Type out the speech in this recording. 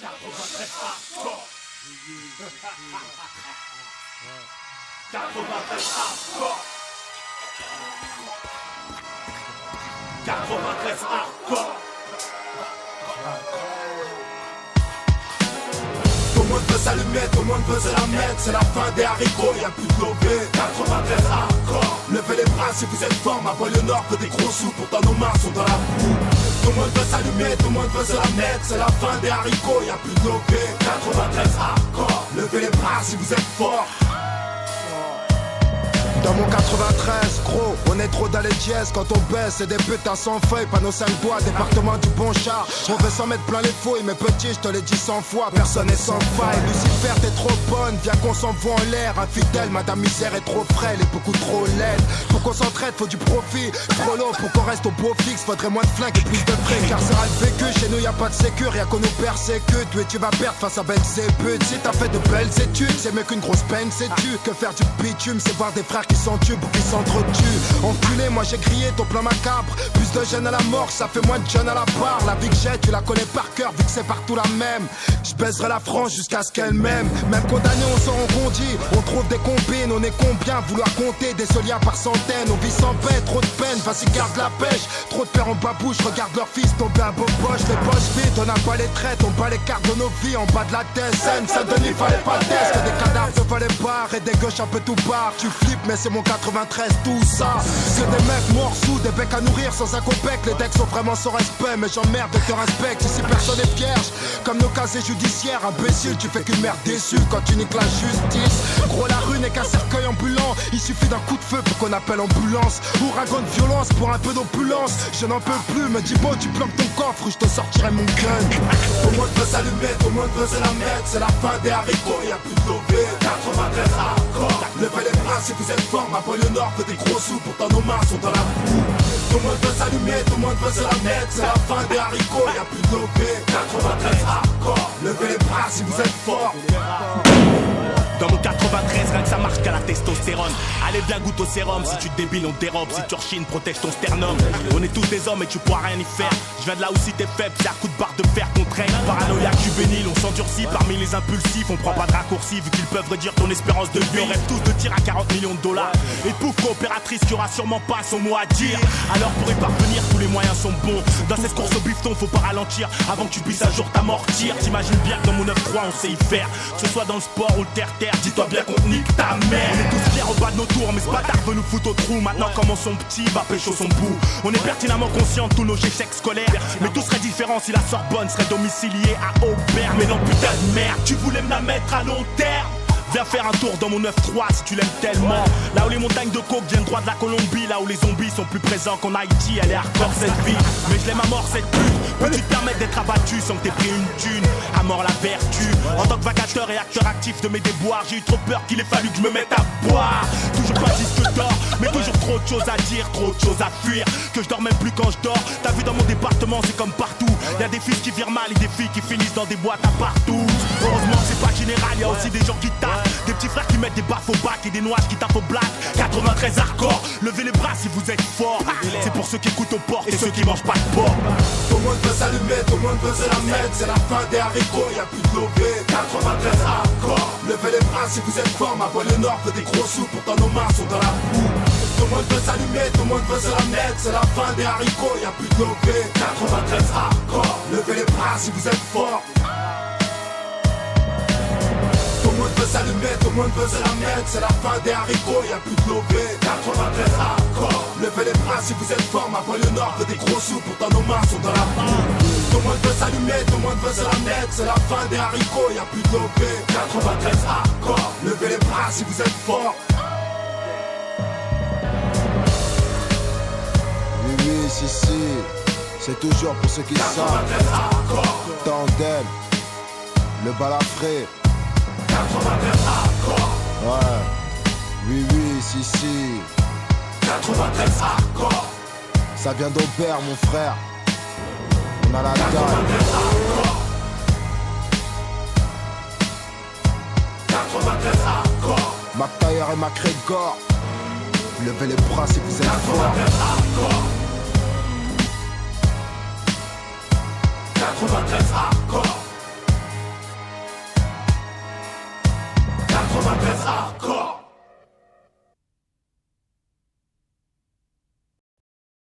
93 hardcore. 93 hardcore. 93 hardcore. Tout le monde veut s'allumer, tout le monde veut se la mettre. C'est la fin des haricots, y'a plus de lobé. 93 hardcore. Levez les bras si vous êtes fort. Ma banlieue nord fait des gros sous, pourtant nos mains sont dans la boue. Tout le monde veut s'allumer, tout le monde veut se la mettre. C'est la fin des haricots, y'a plus de lobé. 93 hardcore. Levez les bras si vous êtes fort. Dans mon 93, gros, on est trop dans les dièses. Quand on baisse, c'est des putains sans feuilles. Panneau 5 doigts, département du bon char. On veut s'en mettre plein les fouilles, mais petit, je te l'ai dit 100 fois. Personne n'est sans faille. Lucifer, t'es trop bonne, viens qu'on s'envoie en l'air. Infidèle, madame misère est trop frêle et beaucoup trop laide. Pour qu'on s'entraide, faut du profit. Trop long pour qu'on reste au beau fixe. Faudrait moins de flingues et plus de frais. Carcéral vécu, chez nous y'a pas de sécu, rien qu'on nous persécute. Oui, tu vas perdre face à belles éputes. Si t'as fait de belles études, c'est mieux qu'une grosse peine, sais-tu. Que faire du bitume, c'est voir des frères qui s'entuent ou qui s'entretuent. Enculé, moi j'ai crié ton plan macabre. Plus de jeunes à la mort, ça fait moins de jeunes à la barre. La vie que j'ai, tu la connais par cœur, vu que c'est partout la même. Je baiserai la France jusqu'à ce qu'elle m'aime. Même condamné, on s'en rendit. On trouve des combines, on est combien vouloir compter des soliens par centaines. On vit sans paix, trop de peine, vas-y garde la pêche. Trop de pères en babouche, regarde leur fils tomber à beau poche. Les poches vides, on n'a pas les traites, on bat les cartes de nos vies en bas de la tête. Scène, Saint-Denis, fallait pas de test. Que des cadavres, se fallait barre et des gauches un peu tout barre. Tu flippes, mais c'est mon 93, tout ça. C'est des mecs morts sous, des becs à nourrir sans un copec. Les decks sont vraiment sans respect, mais j'emmerde de te respecte. Ici personne est vierge, comme nos casiers judiciaires. Imbécile, tu fais qu'une merde déçue quand tu niques la justice. Gros, la rue n'est qu'un cercueil ambulant. Il suffit d'un coup de feu pour qu'on appelle ambulance. Ouragan de violence pour un peu d'opulence. Je n'en peux plus, me dis bon, tu planques ton coffre ou je te sortirai mon gun. Tout le monde veut s'allumer, tout le monde veut se la mettre. C'est la fin des haricots, y'a plus de lobé. 93 hardcore. Levez les bras si vous êtes fort. Ma banlieue nord fait des gros sous, pourtant nos mains sont dans la boue. Tout le monde veut s'allumer, tout le monde veut se la mettre. C'est la fin des haricots, y'a plus de lobé. 93 hardcore. Levez les bras si vous êtes fort. Dans mon 93, rien que ça marche qu'à la testostérone. Allez viens goûte au sérum, si tu te débiles on te dérobe. Si tu rechines, protège ton sternum. On est tous des hommes et tu pourras rien y faire. Je viens de là où si t'es faible, c'est à coup de barre de fer qu'on traîne. Paranoïaque juvénile, on s'endurcit parmi les impulsifs. On prend pas de raccourcis vu qu'ils peuvent réduire ton espérance de vie. On rêve tous de tir à 40 millions de dollars. Et pouf, coopératrice qui aura sûrement pas son mot à dire. Alors pour y parvenir, tous les moyens sont bons. Dans cette course au bifton, faut pas ralentir avant que tu puisses un jour t'amortir. T'imagines bien que dans mon 9-3 on sait y faire. Que ce soit dans le sport ou le terre-terre, dis-toi bien qu'on te nique ta mère. On est tous fiers au bas de nos tours, mais ce bâtard veut nous foutre au trou. Maintenant comment son petit va pécho son bout. On est pertinemment conscients de tous nos échecs scolaires. Mais tout serait différent si la Sorbonne serait domiciliée à Aubert. Mais non putain de merde, tu voulais me la mettre à long terme. Viens faire un tour dans mon 9-3 si tu l'aimes tellement. Là où les montagnes de coke viennent droit de la Colombie. Là où les zombies sont plus présents qu'en Haïti. Elle est hardcore cette vie, mais je l'aime à mort cette pute. Peux-tu te permettre d'être abattu sans que t'aies pris une thune? À mort la vertu. En tant que vacateur et acteur actif de mes déboires, j'ai eu trop peur qu'il ait fallu que je me mette à boire. Toujours pas disque d'or, mais toujours trop de choses à dire, trop de choses à fuir. Que je dors même plus quand je dors. T'as vu dans mon département c'est comme partout. Y'a des fils qui virent mal et des filles qui finissent dans des boîtes à partout. Heureusement que c'est pas général, y'a aussi des gens qui tapent. Des petits frères qui mettent des baffes au bac et des noises qui tapent au black. 93 hardcore, levez les bras si vous êtes forts. C'est pour ceux qui écoutent aux portes et ceux qui mangent pas de porc. Tout le monde veut s'allumer, tout le monde veut se la mettre. C'est la fin des haricots, y'a plus de lobé. 93 hardcore. Levez les bras si vous êtes forts. Ma banlieue nord fait des gros sous, pourtant nos mains sont dans la boue. Tout le monde veut s'allumer, tout le monde veut se la mettre. C'est la fin des haricots, y'a plus de lobé. 93 hardcore. Levez les bras si vous êtes forts. Tout le monde veut s'allumer, tout le monde veut se la mettre. C'est la fin des haricots, y'a plus de lobé. 93 hardcore. Levez les bras si vous êtes forts. Ma banlieue nord fait des gros sous, pourtant nos mains sont dans la boue. Tout le monde veut s'allumer, tout le monde veut se la mettre. C'est la fin des haricots, y'a plus de lobé. 93 hardcore. Levez les bras si vous êtes forts. Oui, oui, si, c'est toujours pour ceux qui savent. Tandem, le balafré. 93 hardcore. Ouais, oui, oui, si. 93 hardcore. Ça vient d'Aubert, mon frère. On a la dalle. 93 hardcore. 93 hardcore. McTayer et McGregor. Levez les bras si vous êtes forts. 93 hardcore. 93 hardcore. 93 hardcore.